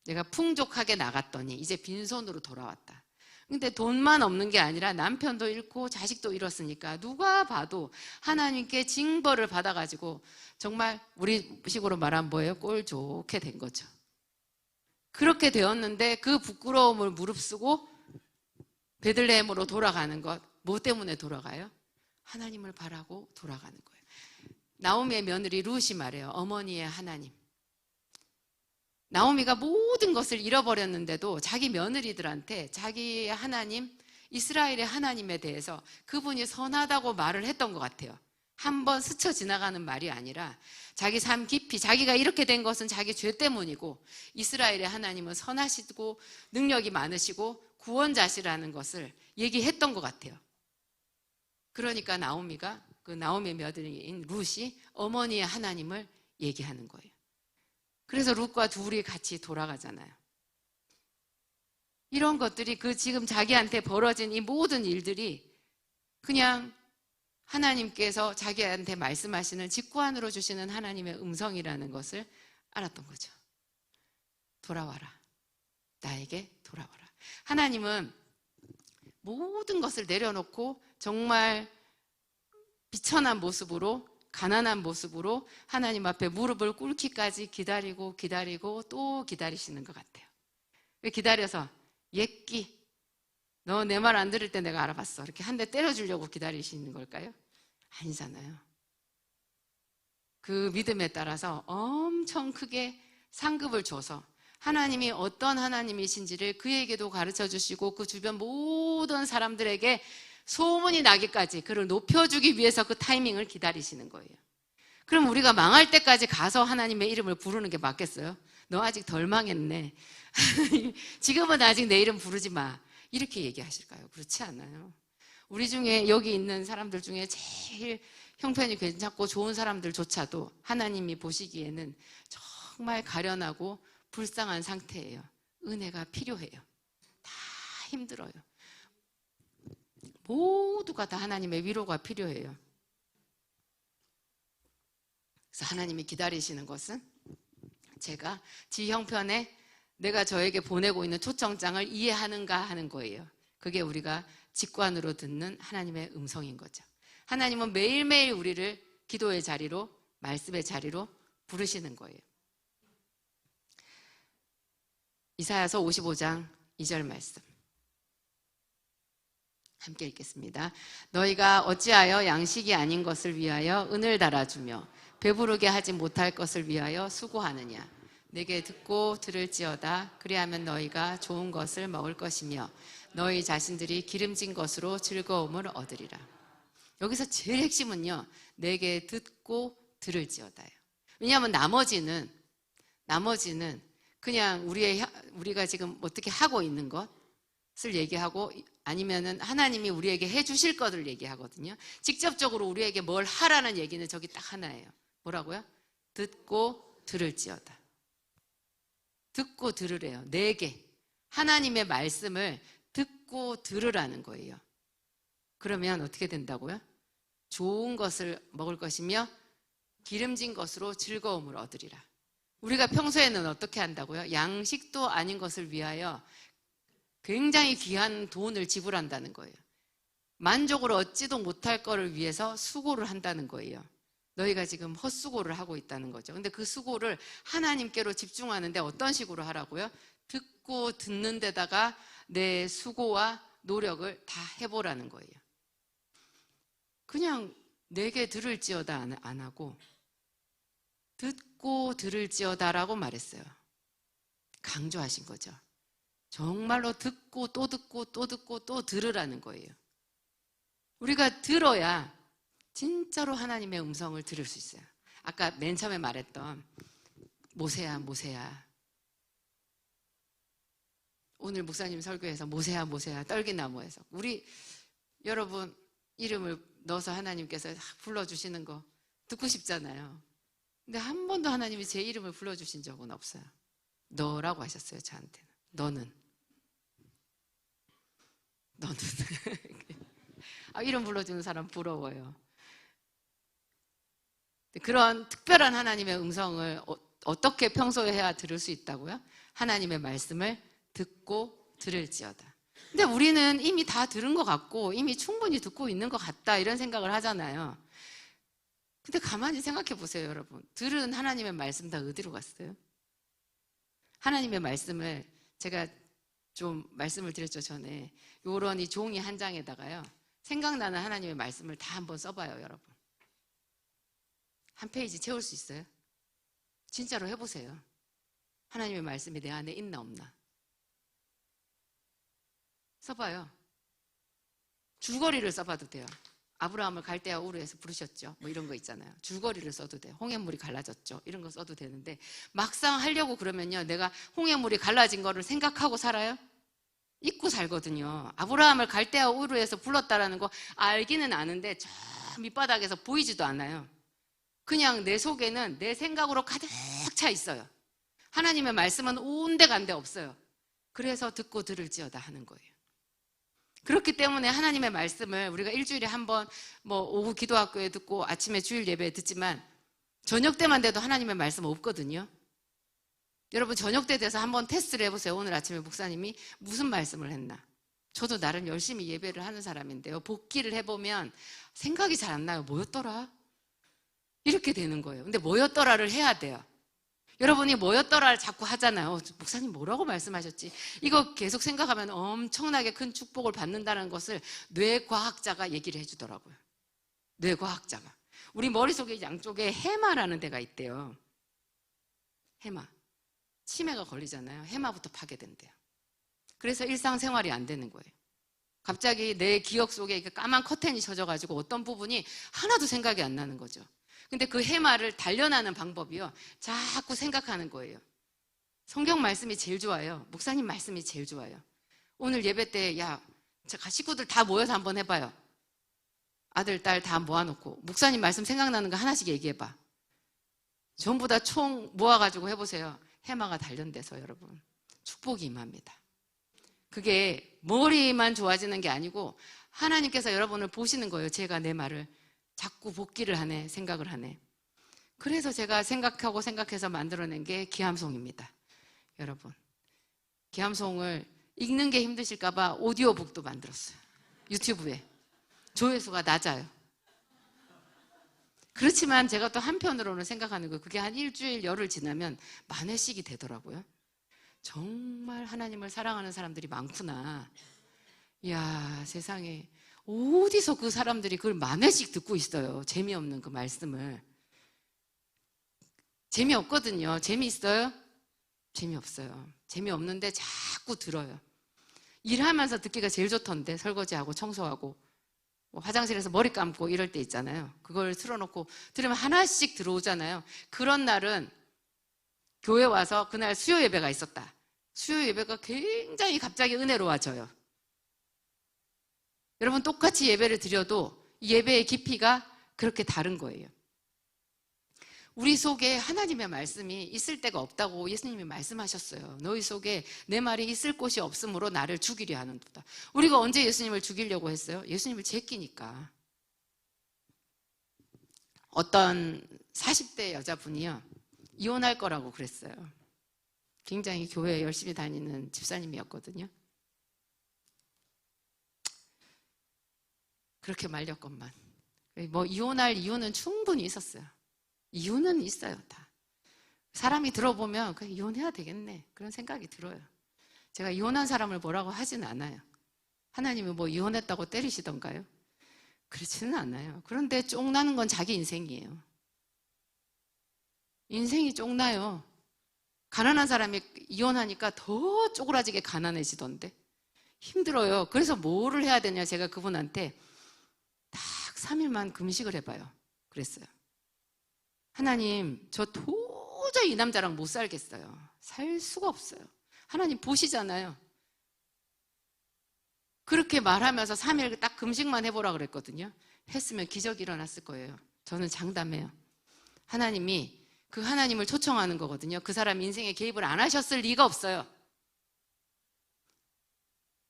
내가 풍족하게 나갔더니 이제 빈손으로 돌아왔다. 근데 돈만 없는 게 아니라 남편도 잃고 자식도 잃었으니까 누가 봐도 하나님께 징벌을 받아가지고 정말 우리식으로 말하면 뭐예요? 꼴 좋게 된 거죠. 그렇게 되었는데 그 부끄러움을 무릅쓰고 베들레헴으로 돌아가는 것, 뭐 때문에 돌아가요? 하나님을 바라고 돌아가는 거예요. 나오미의 며느리 룻이 말해요. 어머니의 하나님. 나오미가 모든 것을 잃어버렸는데도 자기 며느리들한테 자기의 하나님, 이스라엘의 하나님에 대해서 그분이 선하다고 말을 했던 것 같아요. 한번 스쳐 지나가는 말이 아니라 자기 삶 깊이 자기가 이렇게 된 것은 자기 죄 때문이고 이스라엘의 하나님은 선하시고 능력이 많으시고 구원자시라는 것을 얘기했던 것 같아요. 그러니까 나오미가 그 나오미의 며느리인 룻이 어머니의 하나님을 얘기하는 거예요. 그래서 룻과 둘이 같이 돌아가잖아요. 이런 것들이 그 지금 자기한테 벌어진 이 모든 일들이 그냥 하나님께서 자기한테 말씀하시는 직관으로 주시는 하나님의 음성이라는 것을 알았던 거죠. 돌아와라. 나에게 돌아와라. 하나님은 모든 것을 내려놓고 정말 비천한 모습으로 가난한 모습으로 하나님 앞에 무릎을 꿇기까지 기다리고 또 기다리시는 것 같아요. 왜 기다려서 예끼 너 내 말 안 들을 때 내가 알아봤어 이렇게 한 대 때려주려고 기다리시는 걸까요? 아니잖아요. 그 믿음에 따라서 엄청 크게 상급을 줘서 하나님이 어떤 하나님이신지를 그에게도 가르쳐 주시고 그 주변 모든 사람들에게 소문이 나기까지 그를 높여주기 위해서 그 타이밍을 기다리시는 거예요. 그럼 우리가 망할 때까지 가서 하나님의 이름을 부르는 게 맞겠어요? 너 아직 덜 망했네. 지금은 아직 내 이름 부르지 마. 이렇게 얘기하실까요? 그렇지 않아요. 우리 중에 여기 있는 사람들 중에 제일 형편이 괜찮고 좋은 사람들조차도 하나님이 보시기에는 정말 가련하고 불쌍한 상태예요. 은혜가 필요해요. 다 힘들어요. 모두가 다 하나님의 위로가 필요해요. 그래서 하나님이 기다리시는 것은 제가 지 형편에 내가 저에게 보내고 있는 초청장을 이해하는가 하는 거예요. 그게 우리가 직관으로 듣는 하나님의 음성인 거죠. 하나님은 매일매일 우리를 기도의 자리로, 말씀의 자리로 부르시는 거예요. 이사야서 55장 2절 말씀 함께 읽겠습니다. 너희가 어찌하여 양식이 아닌 것을 위하여 은을 달아주며 배부르게 하지 못할 것을 위하여 수고하느냐. 내게 듣고 들을지어다. 그리하면 너희가 좋은 것을 먹을 것이며 너희 자신들이 기름진 것으로 즐거움을 얻으리라. 여기서 제일 핵심은요, 내게 듣고 들을지어다예요. 왜냐하면 나머지는 그냥 우리가 지금 어떻게 하고 있는 것을 얘기하고 아니면은 하나님이 우리에게 해주실 것을 얘기하거든요. 직접적으로 우리에게 뭘 하라는 얘기는 저기 딱 하나예요. 뭐라고요? 듣고 들을지어다. 듣고 들으래요. 내게 하나님의 말씀을 듣고 들으라는 거예요. 그러면 어떻게 된다고요? 좋은 것을 먹을 것이며 기름진 것으로 즐거움을 얻으리라. 우리가 평소에는 어떻게 한다고요? 양식도 아닌 것을 위하여 굉장히 귀한 돈을 지불한다는 거예요. 만족을 얻지도 못할 거를 위해서 수고를 한다는 거예요. 너희가 지금 헛수고를 하고 있다는 거죠. 근데 그 수고를 하나님께로 집중하는데 어떤 식으로 하라고요? 듣고 듣는 데다가 내 수고와 노력을 다 해보라는 거예요. 그냥 내게 들을지어다 안 하고 듣고 들을지어다라고 말했어요. 강조하신 거죠. 정말로 듣고 또 듣고 또 듣고 또 들으라는 거예요. 우리가 들어야 진짜로 하나님의 음성을 들을 수 있어요. 아까 맨 처음에 말했던 모세야 모세야. 오늘 목사님 설교에서 모세야 모세야 떨기나무에서 우리 여러분 이름을 넣어서 하나님께서 불러주시는 거 듣고 싶잖아요. 근데 한 번도 하나님이 제 이름을 불러주신 적은 없어요. 너라고 하셨어요, 저한테는. 너는. 이름 불러주는 사람 부러워요. 그런 특별한 하나님의 음성을 어떻게 평소에 해야 들을 수 있다고요? 하나님의 말씀을 듣고 들을지어다. 근데 우리는 이미 다 들은 것 같고 이미 충분히 듣고 있는 것 같다 이런 생각을 하잖아요. 근데 가만히 생각해 보세요, 여러분. 들은 하나님의 말씀 다 어디로 갔어요? 하나님의 말씀을 제가 좀 말씀을 드렸죠, 전에. 요런 이 종이 한 장에다가요, 생각나는 하나님의 말씀을 다 한번 써봐요, 여러분. 한 페이지 채울 수 있어요? 진짜로 해보세요. 하나님의 말씀이 내 안에 있나 없나. 써봐요. 줄거리를 써봐도 돼요. 아브라함을 갈대아 우르에서 부르셨죠. 뭐 이런 거 있잖아요. 줄거리를 써도 돼요. 홍해물이 갈라졌죠. 이런 거 써도 되는데 막상 하려고 그러면요, 내가 홍해물이 갈라진 거를 생각하고 살아요? 잊고 살거든요. 아브라함을 갈대아 우르에서 불렀다라는 거 알기는 아는데 저 밑바닥에서 보이지도 않아요. 그냥 내 속에는 내 생각으로 가득 차 있어요. 하나님의 말씀은 온데간데 없어요. 그래서 듣고 들을지어다 하는 거예요. 그렇기 때문에 하나님의 말씀을 우리가 일주일에 한 번 뭐 오후 기도학교에 듣고 아침에 주일 예배에 듣지만 저녁 때만 돼도 하나님의 말씀 없거든요. 여러분 저녁 때 돼서 한번 테스트를 해보세요. 오늘 아침에 목사님이 무슨 말씀을 했나. 저도 나름 열심히 예배를 하는 사람인데요, 복기를 해보면 생각이 잘 안 나요. 뭐였더라? 이렇게 되는 거예요. 근데 뭐였더라를 해야 돼요. 여러분이 뭐였더라를 자꾸 하잖아요. 목사님 뭐라고 말씀하셨지? 이거 계속 생각하면 엄청나게 큰 축복을 받는다는 것을 뇌과학자가 얘기를 해주더라고요. 뇌과학자가. 우리 머릿속에 양쪽에 해마라는 데가 있대요. 해마. 치매가 걸리잖아요. 해마부터 파괴된대요. 그래서 일상생활이 안 되는 거예요. 갑자기 내 기억 속에 까만 커튼이 쳐져가지고 어떤 부분이 하나도 생각이 안 나는 거죠. 근데 그 해마를 단련하는 방법이요, 자꾸 생각하는 거예요. 성경 말씀이 제일 좋아요. 목사님 말씀이 제일 좋아요. 오늘 예배 때 식구들 다 모여서 한번 해봐요. 아들, 딸 다 모아놓고 목사님 말씀 생각나는 거 하나씩 얘기해봐. 전부 다 총 모아가지고 해보세요. 해마가 단련돼서 여러분 축복이 임합니다. 그게 머리만 좋아지는 게 아니고 하나님께서 여러분을 보시는 거예요. 제가 내 말을 자꾸 복기를 하네, 생각을 하네. 그래서 제가 생각하고 생각해서 만들어낸 게 기함송입니다. 여러분, 기함송을 읽는 게 힘드실까봐 오디오북도 만들었어요. 유튜브에. 조회수가 낮아요. 그렇지만 제가 또 한편으로는 생각하는 거예요. 그게 한 일주일, 열흘 지나면 만회씩이 되더라고요. 정말 하나님을 사랑하는 사람들이 많구나. 이야, 세상에 어디서 그 사람들이 그걸 만회씩 듣고 있어요. 재미없는 그 말씀을. 재미없거든요. 재미있어요? 재미없어요. 재미없는데 자꾸 들어요. 일하면서 듣기가 제일 좋던데, 설거지하고 청소하고 뭐 화장실에서 머리 감고 이럴 때 있잖아요. 그걸 틀어놓고 들으면 하나씩 들어오잖아요. 그런 날은 교회 와서 그날 수요 예배가 있었다. 수요 예배가 굉장히 갑자기 은혜로워져요. 여러분 똑같이 예배를 드려도 예배의 깊이가 그렇게 다른 거예요. 우리 속에 하나님의 말씀이 있을 데가 없다고 예수님이 말씀하셨어요. 너희 속에 내 말이 있을 곳이 없으므로 나를 죽이려 하는도다. 우리가 언제 예수님을 죽이려고 했어요? 예수님을 제끼니까. 어떤 40대 여자분이요, 이혼할 거라고 그랬어요. 굉장히 교회에 열심히 다니는 집사님이었거든요. 그렇게 말렸건만 뭐 이혼할 이유는 충분히 있었어요. 이유는 있어요. 다 사람이 들어보면 그냥 이혼해야 되겠네 그런 생각이 들어요. 제가 이혼한 사람을 뭐라고 하진 않아요. 하나님이 뭐 이혼했다고 때리시던가요? 그렇지는 않아요. 그런데 쫑나는 건 자기 인생이에요. 인생이 쫑나요. 가난한 사람이 이혼하니까 더 쪼그라지게 가난해지던데 힘들어요. 그래서 뭐를 해야 되냐, 제가 그분한테 딱 3일만 금식을 해봐요 그랬어요. 하나님, 저 도저히 이 남자랑 못 살겠어요. 살 수가 없어요. 하나님 보시잖아요. 그렇게 말하면서 3일 딱 금식만 해보라 그랬거든요. 했으면 기적이 일어났을 거예요. 저는 장담해요. 하나님이 그 하나님을 초청하는 거거든요. 그 사람 인생에 개입을 안 하셨을 리가 없어요.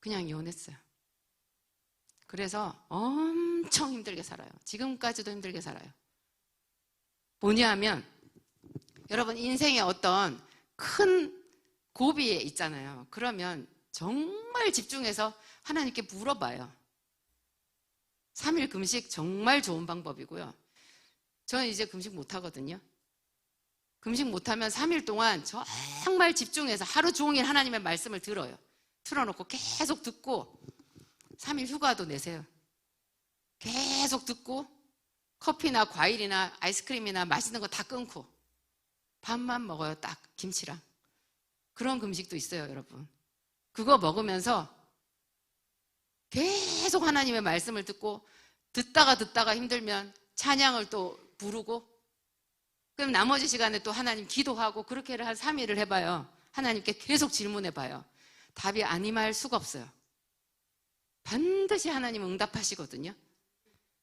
그냥 이혼했어요. 그래서 엄청 힘들게 살아요. 지금까지도 힘들게 살아요. 뭐냐 하면 여러분 인생에 어떤 큰 고비에 있잖아요. 그러면 정말 집중해서 하나님께 물어봐요. 3일 금식 정말 좋은 방법이고요. 저는 이제 금식 못하거든요. 금식 못하면 3일 동안 정말 집중해서 하루 종일 하나님의 말씀을 들어요. 틀어놓고 계속 듣고 3일 휴가도 내세요. 계속 듣고 커피나 과일이나 아이스크림이나 맛있는 거 다 끊고 밥만 먹어요. 딱 김치랑. 그런 금식도 있어요, 여러분. 그거 먹으면서 계속 하나님의 말씀을 듣고 듣다가 힘들면 찬양을 또 부르고 그럼 나머지 시간에 또 하나님 기도하고 그렇게 한 3일을 해봐요. 하나님께 계속 질문해봐요. 답이 안 임할 수가 없어요. 반드시 하나님 응답하시거든요.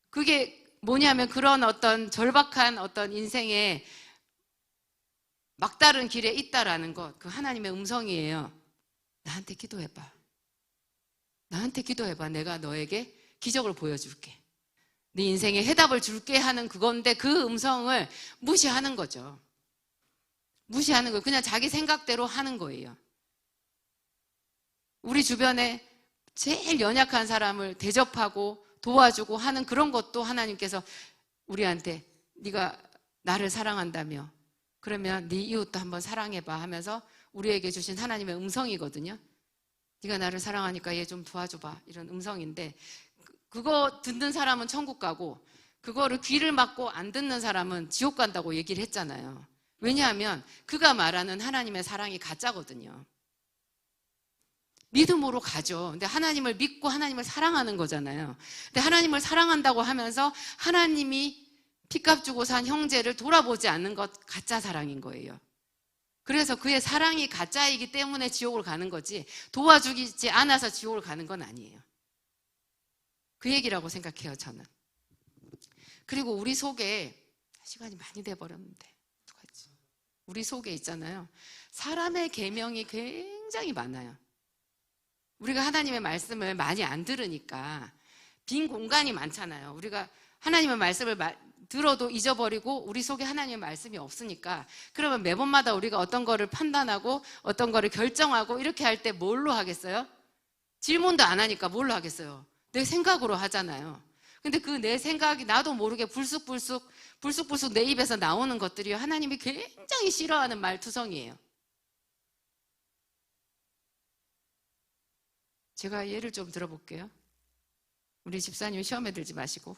그게 뭐냐면 그런 어떤 절박한 어떤 인생의 막다른 길에 있다라는 것, 그 하나님의 음성이에요. 나한테 기도해봐. 나한테 기도해봐. 내가 너에게 기적을 보여줄게. 네 인생에 해답을 줄게 하는 그건데 그 음성을 무시하는 거죠. 무시하는 거예요. 그냥 자기 생각대로 하는 거예요. 우리 주변에 제일 연약한 사람을 대접하고 도와주고 하는 그런 것도 하나님께서 우리한테 네가 나를 사랑한다며 그러면 네 이웃도 한번 사랑해봐 하면서 우리에게 주신 하나님의 음성이거든요. 네가 나를 사랑하니까 얘 좀 도와줘봐 이런 음성인데 그거 듣는 사람은 천국 가고 그거를 귀를 막고 안 듣는 사람은 지옥 간다고 얘기를 했잖아요. 왜냐하면 그가 말하는 하나님의 사랑이 가짜거든요. 믿음으로 가죠. 근데 하나님을 믿고 하나님을 사랑하는 거잖아요. 근데 하나님을 사랑한다고 하면서 하나님이 피값 주고 산 형제를 돌아보지 않는 것 가짜 사랑인 거예요. 그래서 그의 사랑이 가짜이기 때문에 지옥을 가는 거지 도와주지 않아서 지옥을 가는 건 아니에요. 그 얘기라고 생각해요, 저는. 그리고 우리 속에 시간이 많이 돼버렸는데 어떡하지? 우리 속에 있잖아요. 사람의 계명이 굉장히 많아요. 우리가 하나님의 말씀을 많이 안 들으니까 빈 공간이 많잖아요. 우리가 하나님의 말씀을 들어도 잊어버리고 우리 속에 하나님의 말씀이 없으니까 그러면 매번마다 우리가 어떤 거를 판단하고 어떤 거를 결정하고 이렇게 할 때 뭘로 하겠어요? 질문도 안 하니까 뭘로 하겠어요? 내 생각으로 하잖아요. 근데 그 내 생각이 나도 모르게 불쑥불쑥 내 입에서 나오는 것들이 하나님이 굉장히 싫어하는 말투성이에요. 제가 예를 좀 들어볼게요. 우리 집사님 시험에 들지 마시고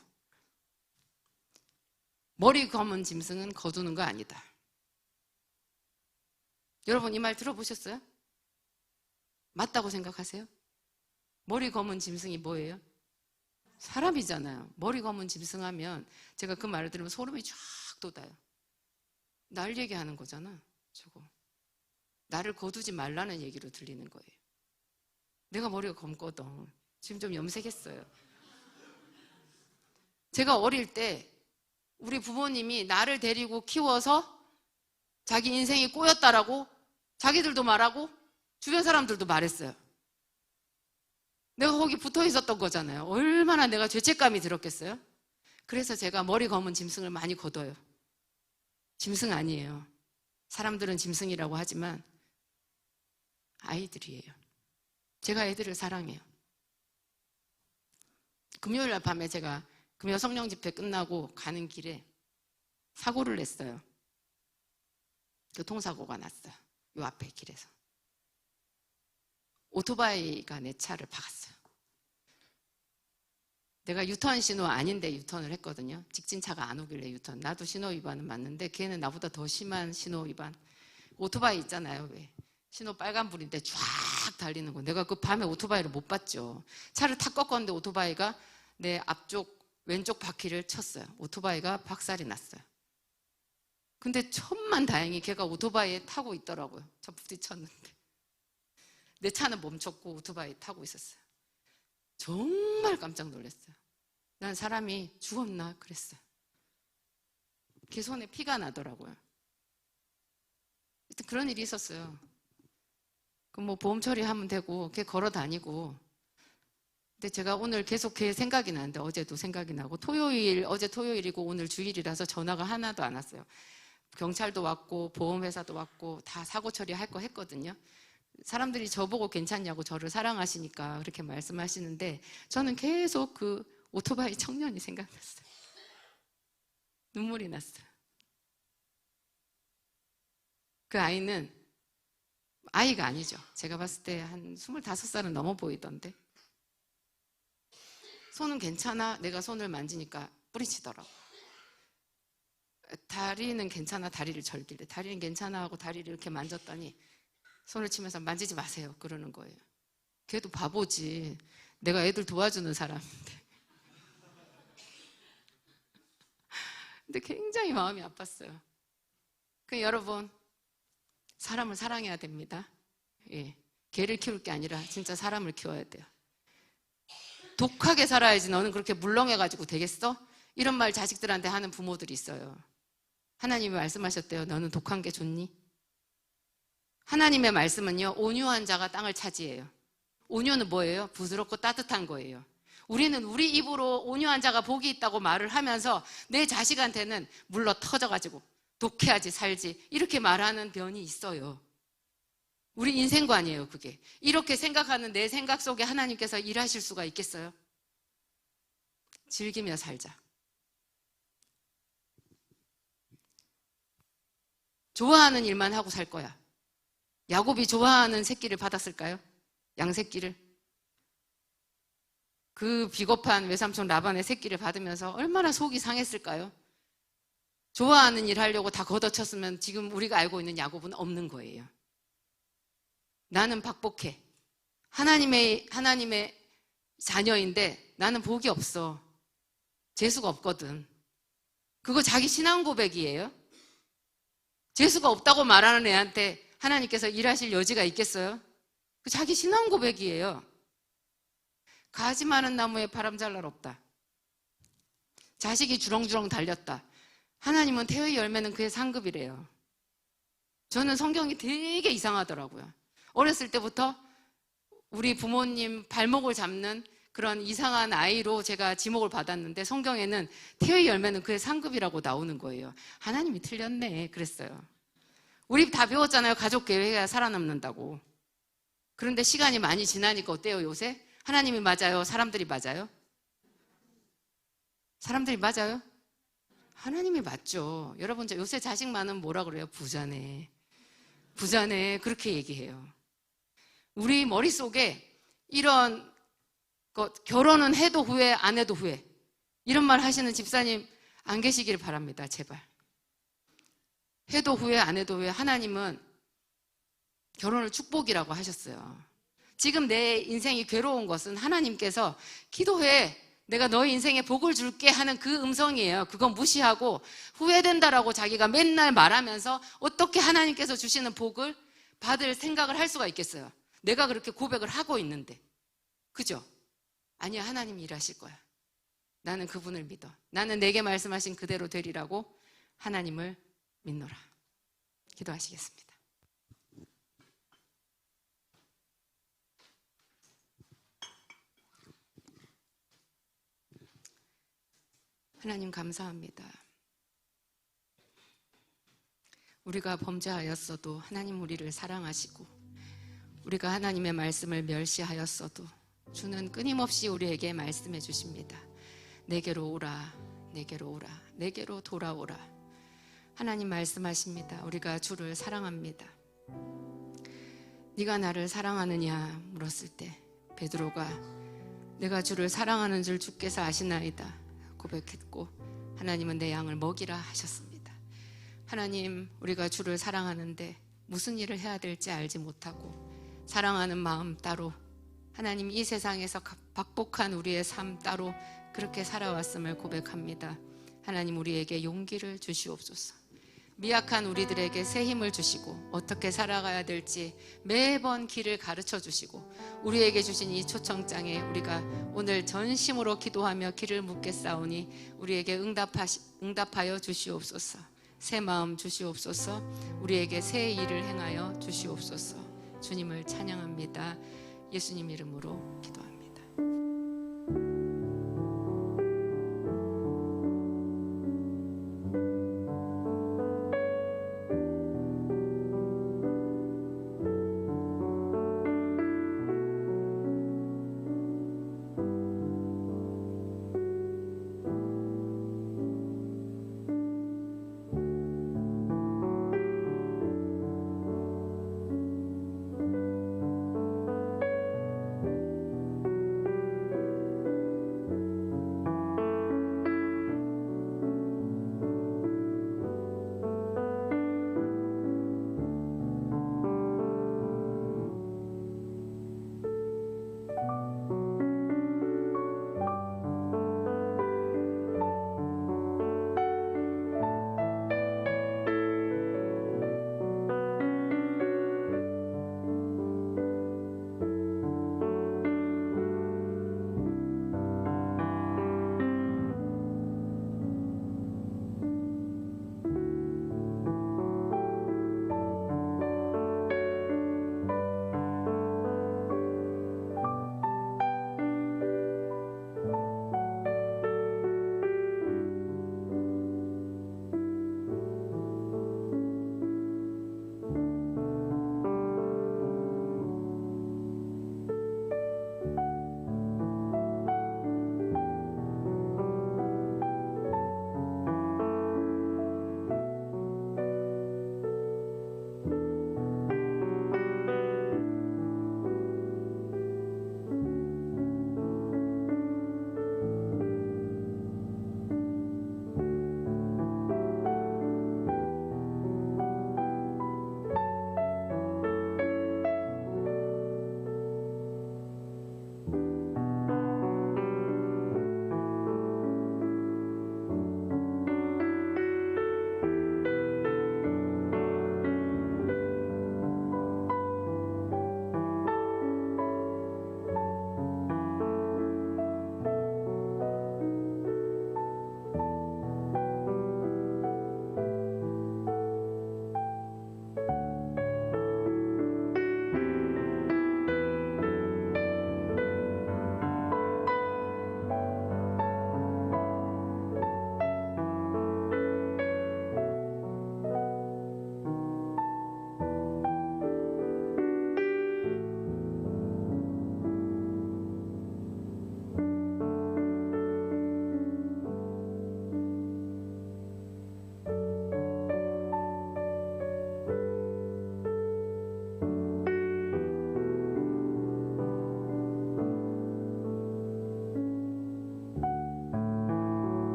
머리 검은 짐승은 거두는 거 아니다. 여러분 이 말 들어보셨어요? 맞다고 생각하세요? 머리 검은 짐승이 뭐예요? 사람이잖아요. 머리 검은 짐승 하면 제가 그 말을 들으면 소름이 쫙 돋아요. 날 얘기하는 거잖아. 저거. 나를 거두지 말라는 얘기로 들리는 거예요. 내가 머리가 검거든. 지금 좀 염색했어요. 제가 어릴 때 우리 부모님이 나를 데리고 키워서 자기 인생이 꼬였다라고 자기들도 말하고 주변 사람들도 말했어요. 내가 거기 붙어 있었던 거잖아요. 얼마나 내가 죄책감이 들었겠어요? 그래서 제가 머리 검은 짐승을 많이 거둬요. 짐승 아니에요. 사람들은 짐승이라고 하지만 아이들이에요. 제가 애들을 사랑해요. 금요일 날 밤에 제가 금요 성령 집회 끝나고 가는 길에 사고를 냈어요. 교통사고가 났어요. 요 앞에 길에서. 오토바이가 내 차를 박았어요. 내가 유턴 신호 아닌데 유턴을 했거든요. 직진차가 안 오길래 유턴. 나도 신호 위반은 맞는데 걔는 나보다 더 심한 신호 위반. 오토바이 있잖아요. 왜? 신호 빨간불인데 쫙 달리는 거. 내가 그 밤에 오토바이를 못 봤죠. 차를 탁 꺾었는데 오토바이가 내 앞쪽 왼쪽 바퀴를 쳤어요. 오토바이가 박살이 났어요. 근데 천만 다행히 걔가 오토바이에 타고 있더라고요. 저 부딪혔는데. 내 차는 멈췄고 오토바이 타고 있었어요. 정말 깜짝 놀랐어요. 난 사람이 죽었나 그랬어요. 걔 손에 피가 나더라고요. 그런 일이 있었어요. 그 뭐 보험 처리하면 되고 걔 걸어 다니고. 근데 제가 오늘 계속 걔 생각이 나는데 어제도 생각이 나고 어제 토요일이고 오늘 주일이라서 전화가 하나도 안 왔어요. 경찰도 왔고 보험회사도 왔고 다 사고 처리할 거 했거든요. 사람들이 저보고 괜찮냐고 저를 사랑하시니까 그렇게 말씀하시는데 저는 계속 그 오토바이 청년이 생각났어요. 눈물이 났어요. 그 아이는 아이가 아니죠. 제가 봤을 때 한 25살은 넘어 보이던데 손은 괜찮아? 내가 손을 만지니까 뿌리치더라고. 다리는 괜찮아? 다리를 절길래 다리는 괜찮아 하고 다리를 이렇게 만졌더니 손을 치면서 만지지 마세요 그러는 거예요. 걔도 바보지. 내가 애들 도와주는 사람인데. 근데 굉장히 마음이 아팠어요. 여러분 사람을 사랑해야 됩니다. 예, 개를 키울 게 아니라 진짜 사람을 키워야 돼요. 독하게 살아야지 너는 그렇게 물렁해가지고 되겠어? 이런 말 자식들한테 하는 부모들이 있어요. 하나님이 말씀하셨대요. 너는 독한 게 좋니? 하나님의 말씀은요, 온유한 자가 땅을 차지해요. 온유는 뭐예요? 부드럽고 따뜻한 거예요. 우리는 우리 입으로 온유한 자가 복이 있다고 말을 하면서 내 자식한테는 물러 터져가지고 독해야지 살지 이렇게 말하는 변이 있어요. 우리 인생관이에요 그게. 이렇게 생각하는 내 생각 속에 하나님께서 일하실 수가 있겠어요? 즐기며 살자. 좋아하는 일만 하고 살 거야. 야곱이 좋아하는 새끼를 받았을까요? 양새끼를. 그 비겁한 외삼촌 라반의 새끼를 받으면서 얼마나 속이 상했을까요? 좋아하는 일 하려고 다 걷어쳤으면 지금 우리가 알고 있는 야곱은 없는 거예요. 나는 박복해. 하나님의 자녀인데 나는 복이 없어. 재수가 없거든. 그거 자기 신앙 고백이에요. 재수가 없다고 말하는 애한테 하나님께서 일하실 여지가 있겠어요? 그 자기 신앙 고백이에요. 가지 많은 나무에 바람 잘 날 없다. 자식이 주렁주렁 달렸다. 하나님은 태의 열매는 그의 상급이래요. 저는 성경이 되게 이상하더라고요. 어렸을 때부터 우리 부모님 발목을 잡는 그런 이상한 아이로 제가 지목을 받았는데 성경에는 태의 열매는 그의 상급이라고 나오는 거예요. 하나님이 틀렸네 그랬어요. 우리 다 배웠잖아요. 가족 계획해야 살아남는다고. 그런데 시간이 많이 지나니까 어때요 요새? 하나님이 맞아요? 사람들이 맞아요? 사람들이 맞아요? 하나님이 맞죠. 여러분 요새 자식 많으면 뭐라 그래요? 부자네. 부자네 그렇게 얘기해요. 우리 머릿속에 이런 결혼은 해도 후회 안 해도 후회 이런 말 하시는 집사님 안 계시길 바랍니다. 제발. 해도 후회 안 해도 후회. 하나님은 결혼을 축복이라고 하셨어요. 지금 내 인생이 괴로운 것은 하나님께서 기도해 내가 너의 인생에 복을 줄게 하는 그 음성이에요. 그건 무시하고 후회된다라고 자기가 맨날 말하면서 어떻게 하나님께서 주시는 복을 받을 생각을 할 수가 있겠어요? 내가 그렇게 고백을 하고 있는데. 그죠? 아니야, 하나님이 일하실 거야. 나는 그분을 믿어. 나는 내게 말씀하신 그대로 되리라고 하나님을 믿노라. 기도하시겠습니다. 하나님 감사합니다. 우리가 범죄하였어도 하나님 우리를 사랑하시고 우리가 하나님의 말씀을 멸시하였어도 주는 끊임없이 우리에게 말씀해 주십니다. 내게로 오라, 내게로 오라, 내게로 돌아오라. 하나님 말씀하십니다. 우리가 주를 사랑합니다. 네가 나를 사랑하느냐 물었을 때 베드로가 내가 주를 사랑하는 줄 주께서 아시나이다 고백했고 하나님은 내 양을 먹이라 하셨습니다. 하나님 우리가 주를 사랑하는데 무슨 일을 해야 될지 알지 못하고 사랑하는 마음 따로 하나님 이 세상에서 박복한 우리의 삶 따로 그렇게 살아왔음을 고백합니다. 하나님 우리에게 용기를 주시옵소서. 미약한 우리들에게 새 힘을 주시고 어떻게 살아가야 될지 매번 길을 가르쳐 주시고 우리에게 주신 이 초청장에 우리가 오늘 전심으로 기도하며 길을 묻겠사오니 우리에게 응답하여 주시옵소서. 새 마음 주시옵소서. 우리에게 새 일을 행하여 주시옵소서. 주님을 찬양합니다. 예수님 이름으로 기도합니다.